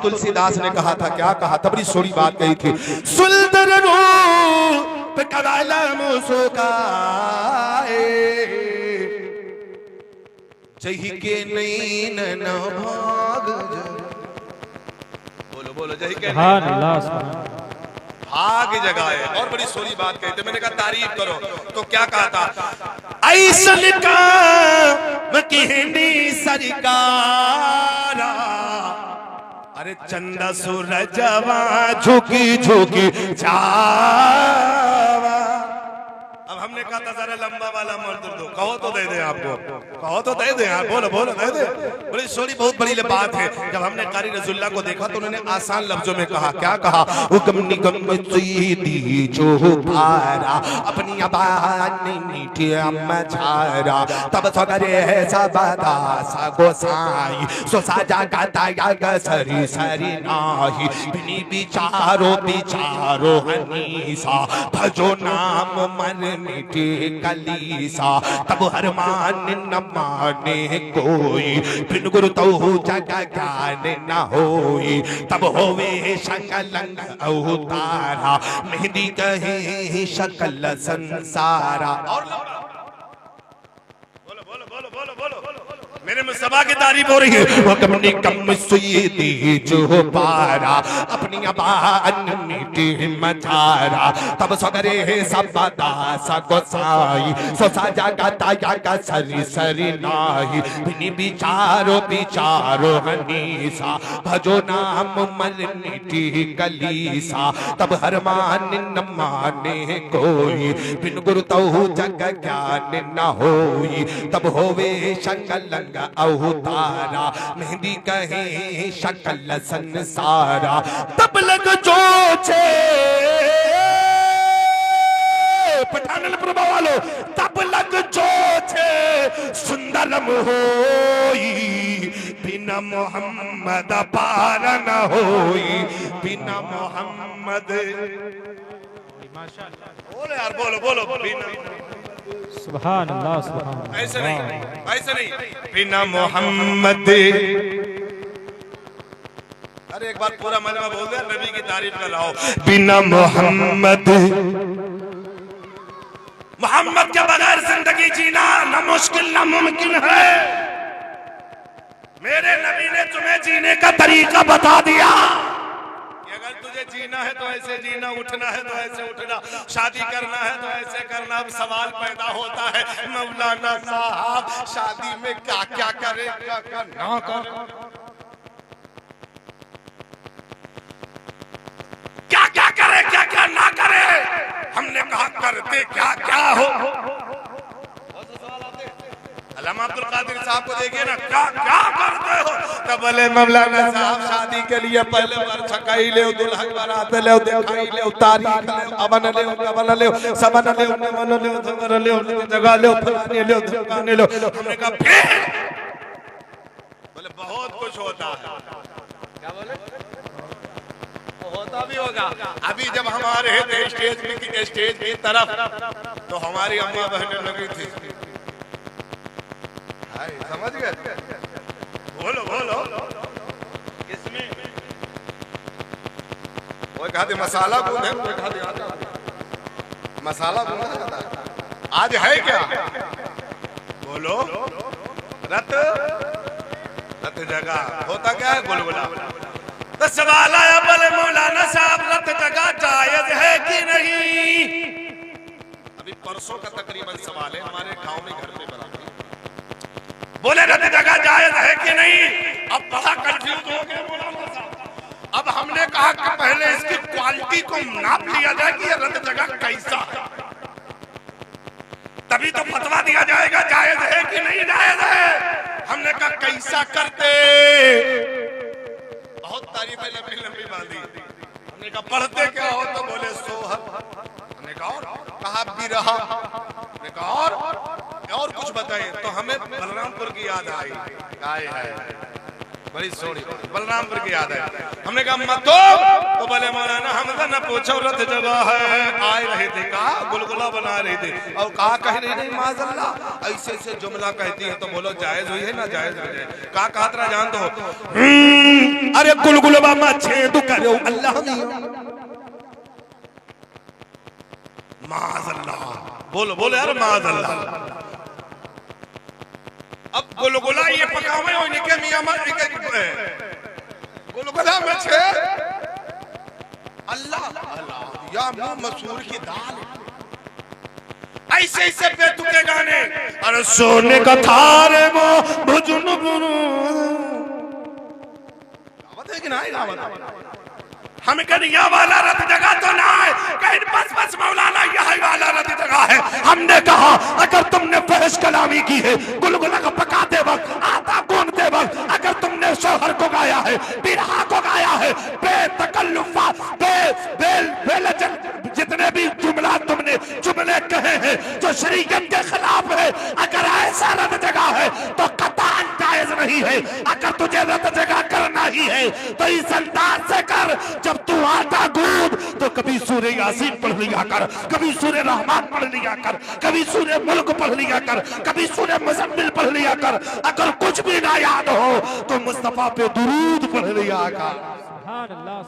तुलसीदास ने कहा था, क्या कहा था, बड़ी सोड़ी बात कही थी। सुंदर रूप कलम सुखाए जही के नैन न भाग। बोलो बोलो, जही के भाग जगाए। और बड़ी सोरी बात कही थी। मैंने कहा तारीफ करो, तो क्या कहा था, ऐसन काम कहनी सरकारा, अरे चंदा सूरजवा झुकी झुकी जावा। अब हमने कहा था जरा लंबा वाला मर्द दो, कहो तो दे दे आपको, कहो तो दे दे यार, बोलो बोलो दे दे। बड़ी सोरी बहुत बड़ी बात है। जब हमने कारी रसूलुल्लाह को देखा तो उन्होंने आसान लफ्जों में कहा, क्या कहा, हुक्म निगम दी जो पारा अपनी आबाद मीठी अम्मझारा, तब सगरे सबदा सा गोसाई सो साजा गाता या सरी सरी नाही, बिनी बिचारो बिचारो हनीसा, भजो नाम मन मिटे कलीसा, तब हर मान न माने कोई, बिन गुरु तो जग ज्ञान न होई, तब होवे शकलंग अवतारा, मेहंदी कहे शकल संसारा। और बोलो बोलो बोलो बोलो बोलो, मेरे मुस्तफा की तारीफ हो रही है। हुक्म निकम सुईदी जो पारा अपनी आबाद मीठी मझारा, तब सगरे सबदा सा गोसाई सो साजा गाता या सरी सरी नाही, बिनी बिचारो बिचारो हनीसा, भजो नाम मन मीठी कलीसा, तब हर मान न माने कोई, बिन गुरु तो जग ज्ञान न होई, तब होवे शकलंग अवतारा, मेहंदी कहे शकल संसारा, तब लग जो छे पठानपुर वालो, तब लग जो छे सुंदरम होई, बिना मोहम्मद पार न होई, बिना मोहम्मद। बोलो यार, बोलो बोलो, बिना सुभान अल्लाह सुभान। ऐसे नहीं, ऐसे नहीं, बिना मोहम्मद। अरे एक बार पूरा मजमा बोल दे, नबी की तारीफ कर लाओ। बिना मोहम्मद, मोहम्मद के बगैर जिंदगी जीना न मुश्किल न मुमकिन है। मेरे नबी ने तुम्हें जीने का तरीका बता दिया। अगर तुझे जीना है तो ऐसे जीना, उठना है तो ऐसे उठना, शादी करना है तो ऐसे करना। अब सवाल पैदा होता है, मौलाना साहब शादी में क्या क्या करे, क्या क्या ना करे, क्या क्या करे, क्या क्या ना करे। हमने कहा करते क्या क्या हो। अल्लामा अब्दुल कादिर साहब को देखिए ना, क्या क्या करते हो। तब बोले मौलाना साहब शादी के लिए पहले बार छकाई ले, दुल्हन बारात ले, दिखाई ले, तारीख ले, अवन ले, कवन ले, सबन ले, नमन ले, धमर ले, जगह ले, फलाने ले, धमकाने ले। हमने कहा फिर बोले बहुत कुछ होता है। क्या बोले, होता भी होगा। अभी जब हमारे स्टेज की तरफ तो हमारी अम्मा बहनें लगी थी, समझ गए। बोलो बोलो, किसमें वो कहा थी मसाला कौन है, मसाला कौन है, आज है क्या। बोलो, रत रत जगह होता क्या है, बुलबुला। तो सवाल आया, बोले मौलाना साहब रत जगह जायज है कि नहीं। अभी परसों का तकरीबन सवाल है, हमारे गांव में घर पे बना। बोले रत जगह जायज है कि नहीं। अब बड़ा कंफ्यूज हो गए मौलाना साहब। अब हमने कहा कि पहले इसकी क्वालिटी को नाप लिया जाए कि ये रत जगह कैसा है, तभी तो फतवा दिया जाएगा जायज है कि नहीं जायज है। हमने कहा कैसा करते, बहुत तारीफें लंबी लंबी बांधी। हमने कहा पढ़ते क्या हो, तो बोले सोहर। हमने कहा और, कहा भी रहा। हमने कहा और कुछ बताइए। तो हमें बलरामपुर की याद आई। बड़ी सोनी बलरामपुर की याद है। हमने कहा मत तो बोले मौलाना हमसे न पूछो रथ जगह है। आए रहे थे कहा गुलगुला बना रहे थे और कहा कह रही नहीं माज़अल्लाह ऐसे ऐसे जुमला कहती है तो बोलो जायज हुई है ना जायज हो जाए। कहा तरह जान दो अरे गुलगुलबा मत छेद करो अल्लाह माज़अल्लाह बोलो बोलो यार माज़अल्लाह। अब गुलगुला ये पकावे हो निके मियां मत निके गुलगुला में छे अल्लाह अल्लाह या मुंह मसूर की दाल ऐसे ऐसे बेतुके गाने। अरे सोने का थारे मो भुजुन बुनु आवत है कि नहीं आवत हमें कहीं यह वाला रथ जगह तो ना है कहीं बस मौलाना यह वाला रथ जगह है। हमने कहा अगर तुमने फहश कलामी की है गुलगुला को पकाते वक्त आटा गूंदते वक्त अगर तुमने शोहर को गाया है बिरहा को गाया है बेतकल्लुफा बेलजन जितने भी जुमला तुमने जुमले कहे हैं जो शरीयत के खिलाफ है अगर ऐसा रथ जगह है तो कतान जायज नहीं है। अगर तुझे रथ जगह करना ही है तो इस अंदाज से कर जब तू आटा गूंद तो कभी सूर्य यासीन पढ़ लिया कर कभी सूर्य रहमान पढ़ लिया कर कभी सूर्य मुल्क पढ़ लिया कर कभी सूर्य मुज़म्मिल पढ़ लिया कर। अगर कुछ भी ना याद हो तो मुस्तफा पे दुरूद पढ़ लिया कर। सुभान अल्लाह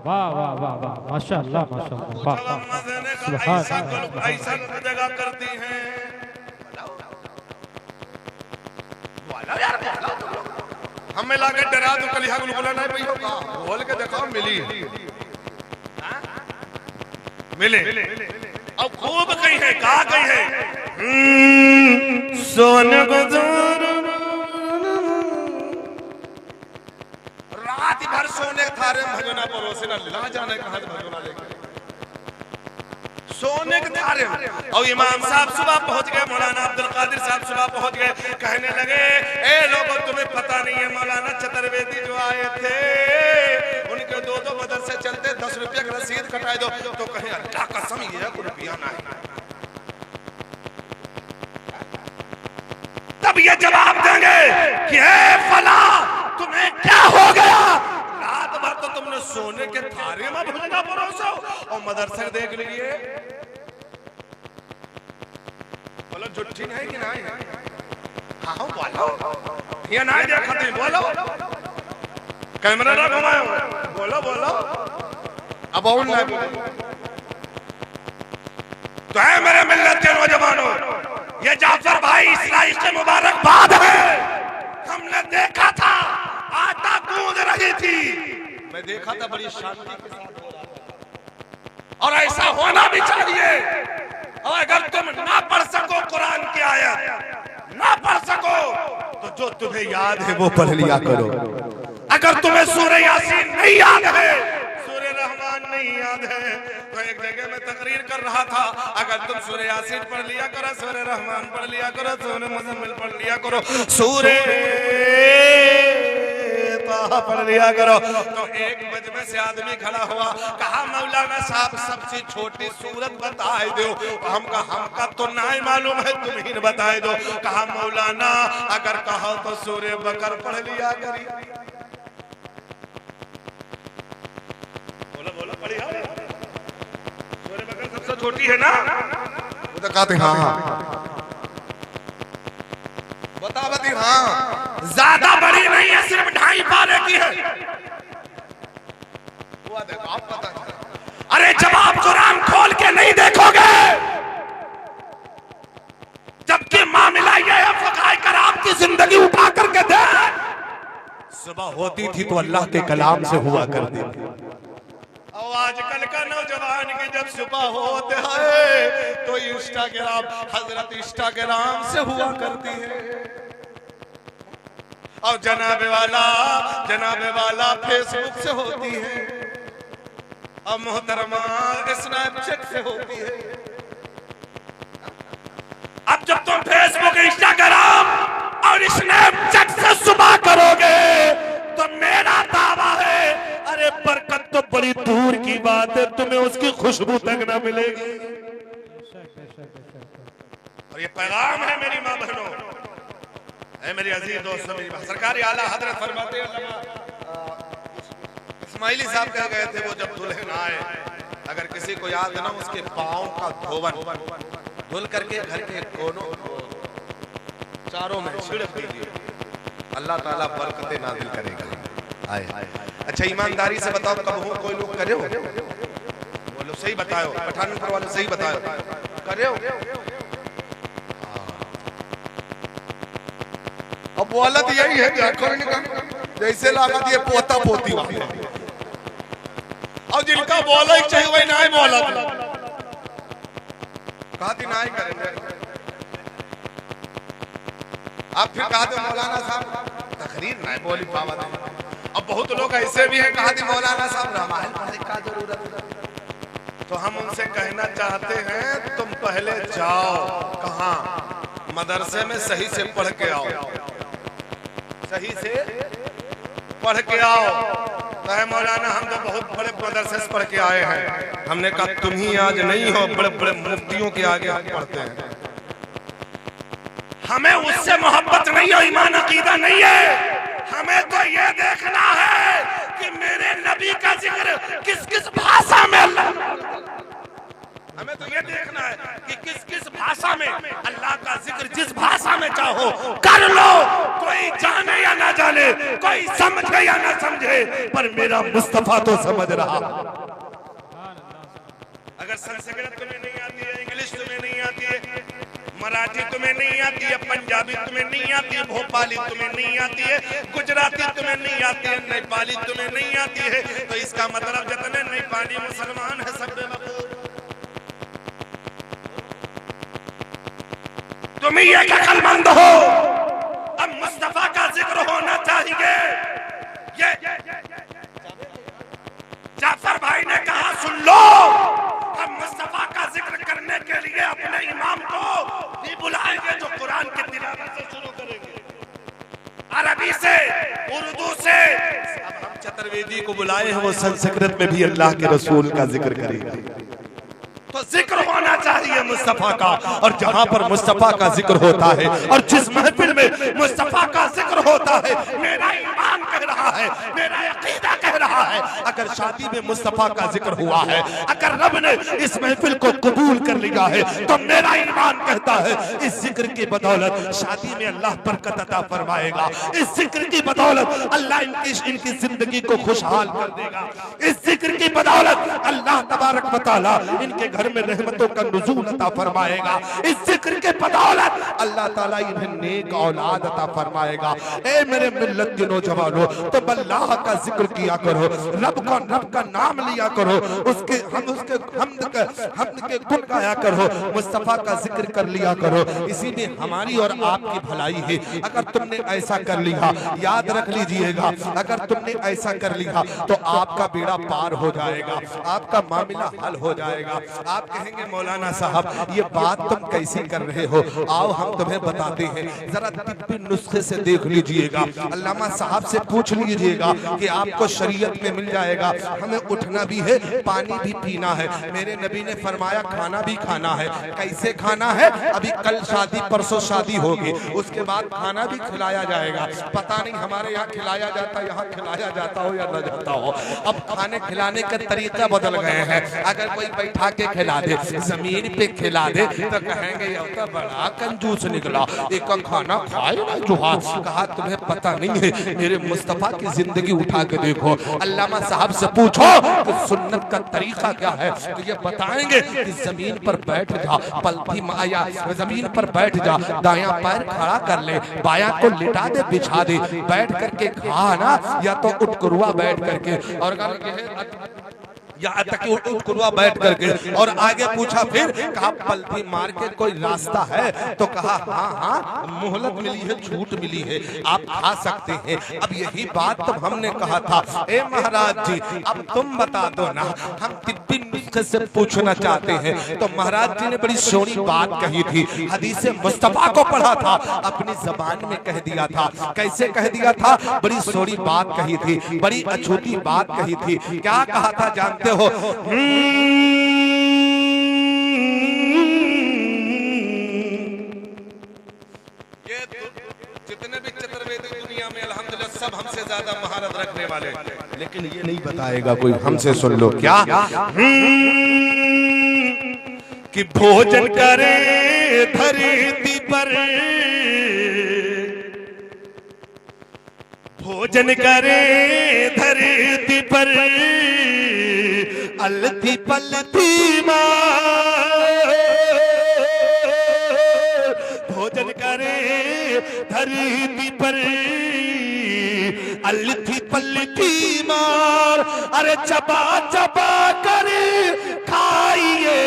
वाह वाह वाह वाह माशाअल्लाह माशाअल्लाह वाह ऐसा जगह करती हैं हमें लाके डरा तो कलिया गुलगुला नहीं पई होगा बोल के देखो मिली मिले अब खूब कही है कहा कही है सोन गुजर रात भर सोने थारे भजना परोसे ना ला जाने कहा भजना लेके सोने के थारे और इमाम साहब सुबह पहुंच गए मौलाना अब्दुल कादिर साहब सुबह पहुंच गए कहने लगे ए लोगों तुम्हें पता नहीं है मौलाना चतुर्वेदी जो आए थे उनके दो मदरसे चलते 10 रुपया की रसीद कटाए दो तो कहे अल्लाह कसम ये कोई रुपया ना है। तब ये जवाब देंगे कि हे फला तुम्हें क्या हो गया रात भर तो तुमने सोने के थारे में भुजना परोसो और मदरसे देख लीजिए बोलो झूठी नहीं कि नहीं हाँ बोलो ये नहीं देखा तुम बोलो कैमरा ना घुमाओ बोलो बोलो अब और ना तो है मेरे मिल्लत के नौजवानों ये जाफर भाई इस्राइल के मुबारकबाद है। हमने देखा था आटा गूंद रही थी मैं देखा था बड़ी शांति के साथ हो रहा और ऐसा होना भी चाहिए। और अगर तुम ना पढ़ सको कुरान की आयत ना पढ़ सको तो जो तुम्हें याद है वो पढ़ लिया करो। अगर तुम्हें सूरह यासीन नहीं याद है सूरह रहमान नहीं याद है तो एक जगह में तकरीर कर रहा था अगर तुम सूरह यासीन पढ़ लिया करो सूरह रहमान पढ़ लिया करो सूरह मुज़म्मिल पढ़ लिया करो सूरह पढ़ लिया करो। तो एक मजमे से आदमी खड़ा हुआ कहा मौलाना साहब सबसे छोटी सूरत बताए दो। हमका तो नहीं मालूम है तुम ही बताए दो। कहा मौलाना अगर कहो तो सूरह बकर पढ़ लिया करी। बोलो बोलो पढ़िया सूरह बकर सबसे छोटी है ना वो तो कहते हाँ बता बती हाँ ज्यादा बड़ी नहीं है सिर्फ 2.5 पारे की है। आप पता अरे जब आप कुरान खोल के नहीं देखोगे जबकि मामला यह है फकाए कराम की जिंदगी उठा करके दे सुबह होती थी तो अल्लाह के कलाम से हुआ करती थी। और आजकल का नौजवान की जब सुबह होते हैं तो इंस्टाग्राम हजरत इंस्टाग्राम से हुआ करती है और जनाबे वाला फेसबुक से होती है और मोहतरमा स्नैपचैट से होती है। अब जब तुम फेसबुक इंस्टाग्राम और स्नैपचैट से सुबह करोगे तो मेरा दावा है अरे बरकत तो बड़ी दूर की बात है तुम्हें उसकी खुशबू तक ना मिलेगी। और ये पैगाम है मेरी मां बहनों ऐ मेरे अजीज दोस्तों, मेरी सरकारी आला हजरत फरमाते हैं, इस्माइली साहब कह गए थे वो जब दुल्हन आए, अगर किसी को याद है ना, उसके पाँव का धोवन धुल करके घर के कोनों चारों में छिड़क दीजिए, अल्लाह ताला बरकतें नाज़िल करेगा। आए अच्छा ईमानदारी से बताओ, कब हो कोई लोग करे हो? बोलो सही बताओ, पठानपुर वाले सही बताओ, करे हो? अब वो हालत यही है जैसे लागत ये पोता पोती वाली, और जिनका बोला ही चाहिए वही ना बोला, कहा थी ना करेंगे। आप फिर कहा थे मौलाना साहब तकरीर ना बोली पावा। अब बहुत लोग ऐसे भी हैं, कहा थी मौलाना साहब रामायण पढ़ने का जरूरत है। तो हम उनसे कहना चाहते हैं, तुम पहले जाओ कहाँ, मदरसे में सही से पढ़ के आओ, सही से पढ़ के आओ। कहे मौलाना हम तो बहुत बड़े मदरसे से पढ़ के आए हैं। हमने कहा तुम ही आज नहीं हो, बड़े बड़े मुफ्तियों के आगे हम पढ़ते हैं। हमें उससे मोहब्बत नहीं है, ईमान अकीदा नहीं है। हमें तो ये देखना है कि मेरे नबी का जिक्र किस किस भाषा में अल्लाह, हमें तो ये देखना है कि किस किस भाषा में अल्लाह का जिक्र, जिस भाषा में चाहो कर लो, कोई जाने या ना जाने, कोई समझे या ना समझे, पर मेरा मुस्तफा तो समझ रहा। अगर संस्कृत तुम्हें नहीं आती है, इंग्लिश तुम्हें नहीं आती है, मराठी तुम्हें नहीं आती है, पंजाबी तुम्हें नहीं आती है, भोपाली तुम्हें नहीं आती है, गुजराती तुम्हें नहीं आती है, नेपाली तुम्हें नहीं आती है, तो इसका मतलब जितने नेपाली मुसलमान है सब बेवकूफ। तुम ही एक अक्लमंद हो। अब मुस्तफा का जिक्र होना चाहिए। ये जाफर भाई ने कहा सुन लो, हम मुस्तफा का जिक्र करने के लिए अपने इमाम को भी बुलाएंगे जो कुरान की तिलावत से शुरू करेंगे, अरबी से, उर्दू से। अब हम चतुर्वेदी को बुलाए हैं, वो संस्कृत में भी अल्लाह के रसूल का जिक्र करेगा। तो जिक्र होना चाहिए मुस्तफा का, और जहां पर मुस्तफा का जिक्र होता है और जिस महफिल में मुस्तफा का जिक्र होता है, मेरा ईमान कह रहा है, मेरा अकीदा कह रहा है, अगर शादी में मुस्तफा का जिक्र हुआ है, अगर रब ने इस महफिल को कबूल कर लिया है, तो मेरा ईमान कहता है इस जिक्र की बदौलत शादी में अल्लाह बरकत अता फरमाएगा। इस जिक्र की बदौलत अल्लाह इनकी जिंदगी को खुशहाल कर देगा। इस जिक्र की बदौलत अल्लाह तबारक व तआला इनके घर में रहमतों का नुज़ूल अता फरमाएगा। इस जिक्र के बदौलत अल्लाह ताला इन्हें नेक औलाद अता फरमाएगा। ए मेरे मिल्लत के नौजवानों, तो अल्लाह का जिक्र किया करो, रब का नाम लिया करो, उसके हमद के गुण गाया करो, मुस्तफा का जिक्र कर लिया करो। इसी में हमारी और आपकी भलाई है। अगर तुमने ऐसा कर लिया, याद रख लीजिएगा, अगर तुमने ऐसा कर लिया तो आपका बेड़ा पार हो जाएगा, आपका मामला हल हो जाएगा। आप कहेंगे मौलाना साहब ये बात तुम कैसी कर रहे हो, आओ हम तुम्हें बताते हैं। जरा तिब्बी नुस्खे से देख लीजिएगा, अल्लामा साहब से पूछ लीजिएगा कि आपको शरीयत में मिल जाएगा। हमें उठना भी है, पानी भी पीना है, मेरे नबी ने फरमाया खाना भी खाना है। कैसे खाना है? अभी कल शादी, परसों शादी होगी, उसके बाद खाना भी खिलाया जाएगा। पता नहीं हमारे यहाँ खिलाया जाता, यहाँ खिलाया जाता हो या न जाता हो। अब खाने खिलाने का तरीका बदल गए हैं। अगर कोई बैठा के खिला दे, जमीन पे खिला दे, तो कहेंगे ये तो बड़ा कंजूस निकला, एक खाना खाए ना जुहा। कहा तुम्हें पता नहीं है, मेरे मुस्तफा की जिंदगी उठा के देखो, अल्लामा साहब से पूछो कि सुन्नत का तरीका क्या है, तो ये बताएंगे कि जमीन पर बैठ जा, पलथी माया, जमीन पर बैठ जा, दायां पैर खड़ा कर ले, बायां को लिटा दे, बिछा दे, बैठ करके खा ना, या तो उठकुरुआ बैठ करके, और यहाँ तक उठकुरुआ बैठ करके। और आगे पूछा, फिर कहा पलथी मार के कोई रास्ता है, तो कहा हाँ मोहलत मिली है, छूट मिली है, आप खा सकते हैं। अब यही बात तो हमने कहा था, ए महाराज जी अब तुम बता दो ना, हम तिब्बी नुस्खे से पूछना चाहते हैं। तो महाराज जी ने बड़ी सोनी बात कही थी, हदीस मुस्तफा को पढ़ा था, अपनी जबान में कह दिया था। कैसे कह दिया था? बड़ी सोनी बात कही थी, बड़ी अछूती बात कही थी। क्या कहा था जानते हो? ये जितने हमसे ज्यादा महारत रखने वाले, लेकिन ये नहीं बताएगा कोई। हमसे सुन लो क्या, कि भोजन करे धरती पर, भोजन करे धरती पर, अलती पलती मार, भोजन करे धरती पर, अलती पलती मार, अरे चबा चबा कर खाइए,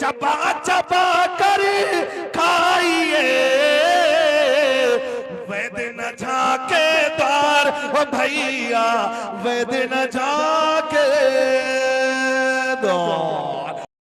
चबा चबा कर खाइए, वैद न झाके द्वार, ओ भैया वैद न झाके